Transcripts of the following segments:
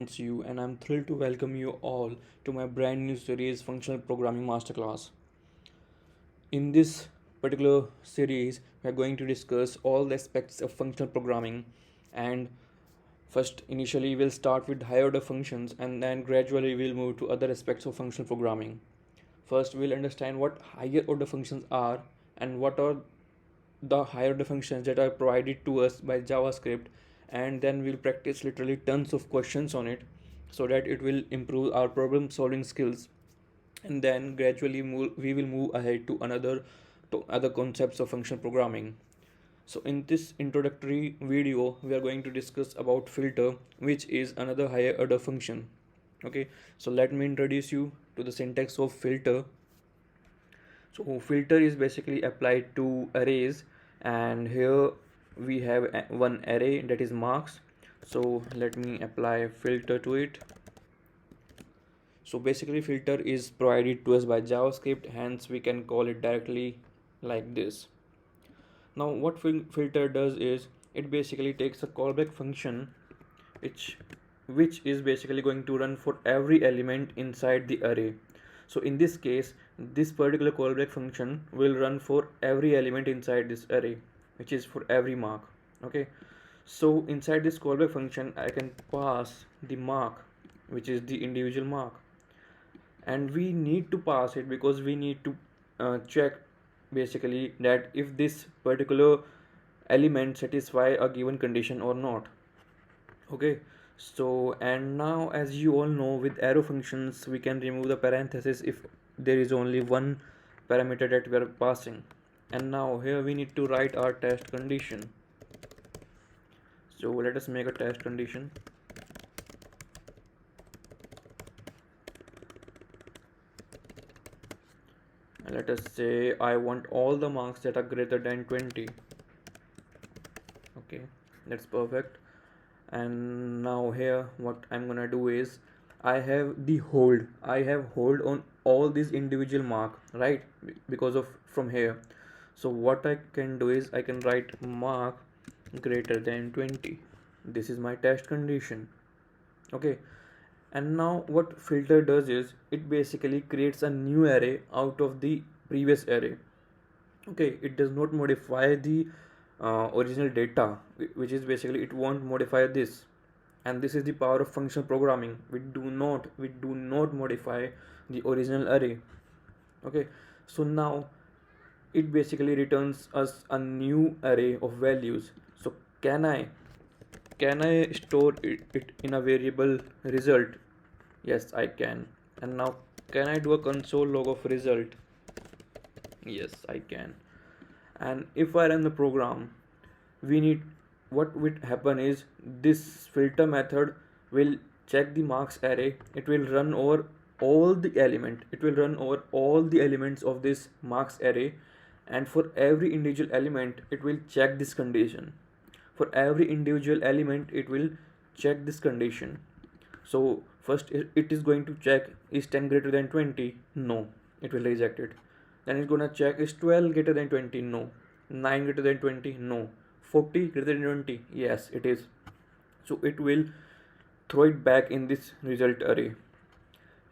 You, and I'm thrilled to welcome you all to my brand new series, Functional Programming Masterclass. In this particular series, we are going to discuss all the aspects of functional programming. And first, initially, we'll start with higher order functions, and then gradually we'll move to other aspects of functional programming. First, we'll understand what higher order functions are and what are the higher order functions that are provided to us by JavaScript, and then we'll practice literally tons of questions on it so that it will improve our problem solving skills, and then gradually we will move ahead to other concepts of functional programming. So in this introductory video we are going to discuss about filter, which is another higher order function. Okay, so let me introduce you to the syntax of filter. So filter is basically applied to arrays, and here we have one array that is marks. So let me apply filter to it. So basically filter is provided to us by JavaScript, hence we can call it directly like this. Now what filter does is it basically takes a callback function which is basically going to run for every element inside the array. So in this case, this particular callback function will run for every element inside this array, which is for every mark. Okay, so inside this callback function I can pass the mark, which is the individual mark, and we need to pass it because we need to check basically that if this particular element satisfy a given condition or not. Okay, so and now as you all know, with arrow functions we can remove the parenthesis if there is only one parameter that we are passing. And now here we need to write our test condition. So let us make a test condition. Let us say I want all the marks that are greater than 20. Okay, that's perfect. And now here what I'm gonna do is I have hold on all these individual mark, right? Because of from here. So what I can do is I can write mark greater than 20. This is my test condition. Okay, and now what filter does is it basically creates a new array out of the previous array. Okay, it does not modify the original data, which is basically it won't modify this. And this is the power of functional programming. We do not modify the original array. Okay, so now it basically returns us a new array of values. So can I store it in a variable result? Yes, I can. And now can I do a console log of result? Yes, I can. And if I run the program, we need what would happen is this filter method will check the marks array. It will run over all the elements of this marks array, and for every individual element it will check this condition. For every individual element it will check this condition. So first it is going to check, is 10 greater than 20? No, it will reject it. Then it's gonna check, is 12 greater than 20? No. 9 greater than 20? No. 40 greater than 20? Yes, it is. So it will throw it back in this result array.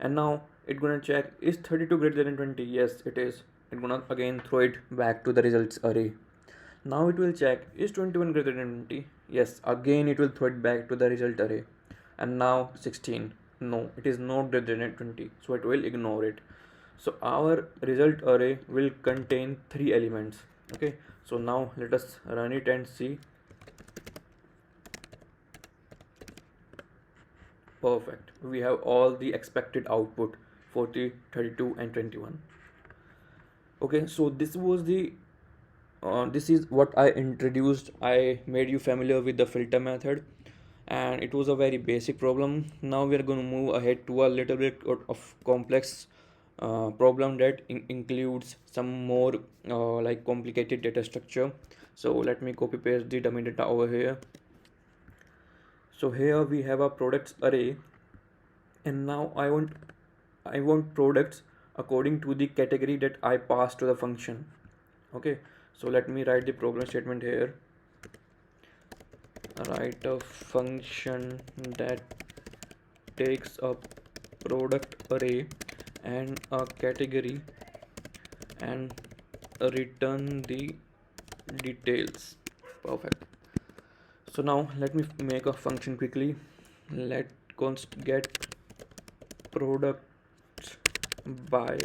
And now it's gonna check, is 32 greater than 20? Yes, it is. It's gonna again throw it back to the results array. Now it will check, is 21 greater than 20? Yes, again it will throw it back to the result array. And now 16. No, it is not greater than 20, so it will ignore it. So our result array will contain 3 elements. Okay, so now let us run it and see. Perfect, we have all the expected output, 40, 32 and 21. Okay, so this is what I introduced. I made you familiar with the filter method, and it was a very basic problem. Now we are going to move ahead to a little bit of complex problem that includes some more like complicated data structure. So let me copy paste the dummy data over here. So here we have a products array, and now I want products according to the category that I pass to the function. Okay, so let me write the program statement here. Write a function that takes a product array and a category and return the details. Perfect. So now let me make a function quickly. Let const get product by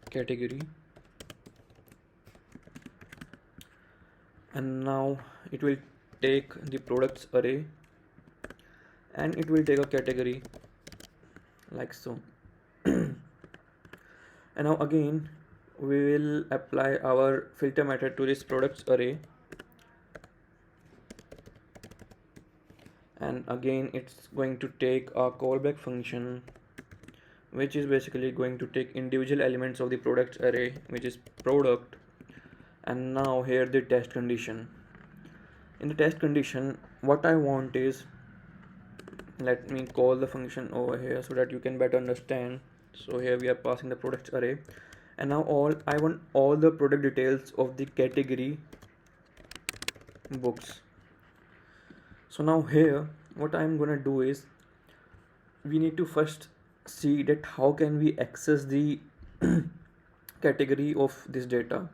category, and now it will take the products array and it will take a category like so. And now again we will apply our filter method to this products array, and again it's going to take a callback function which is basically going to take individual elements of the products array, which is product. And now here the test condition. In the test condition, what I want is, let me call the function over here so that you can better understand. So here we are passing the products array, and now I want all the product details of the category books. So now here what I'm gonna do is, we need to first see that how can we access the category of this data.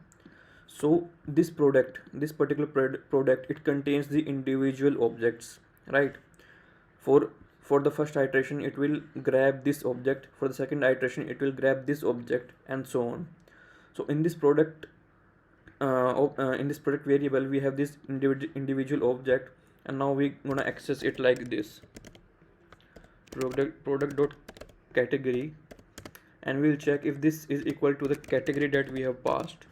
So this particular product, it contains the individual objects, right? For the first iteration it will grab this object, for the second iteration it will grab this object, and so on. So in this product variable we have this individual object, and now we're gonna access it like this: product dot category, and we'll check if this is equal to the category that we have passed.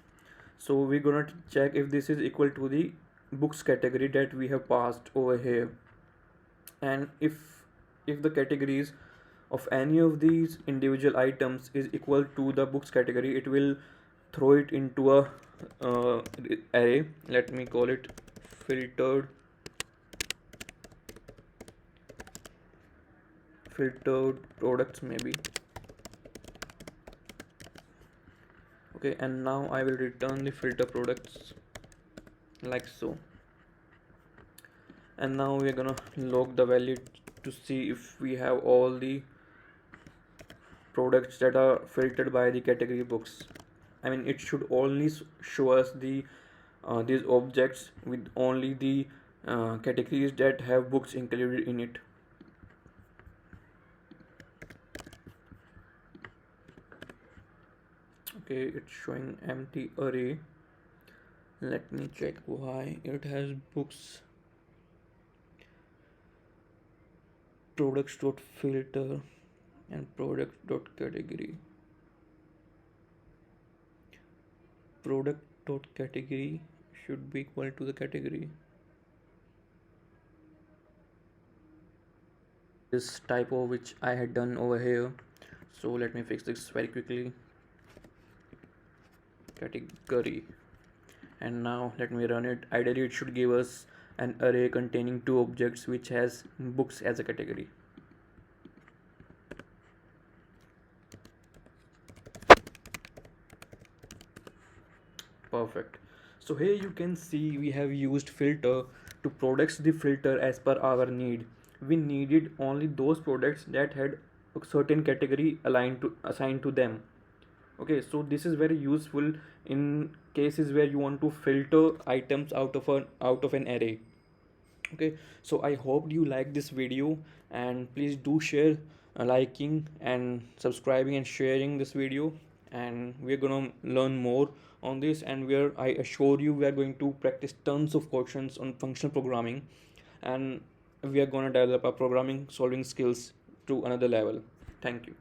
So we're gonna check if this is equal to the books category that we have passed over here, and if the categories of any of these individual items is equal to the books category, it will throw it into a array. Let me call it filtered products maybe. Okay, and now I will return the filter products like so, and now we're gonna log the value to see if we have all the products that are filtered by the category books. I mean, it should only show us the these objects with only the categories that have books included in it. Okay, it's showing empty array. Let me check why it has books. Products.filter and product.category. Product.category should be equal to the category. This typo which I had done over here, so let me fix this very quickly. Category, and now let me run it. Ideally it should give us an array containing two objects which has books as a category. Perfect. So here you can see we have used filter to produce the filter as per our need. We needed only those products that had a certain category assigned to them. Okay, so this is very useful in cases where you want to filter items out of an array. Okay, so I hope you like this video, and please do share liking and subscribing and sharing this video, and we're gonna learn more on this, and I assure you we are going to practice tons of questions on functional programming, and we are gonna develop our programming solving skills to another level. Thank you.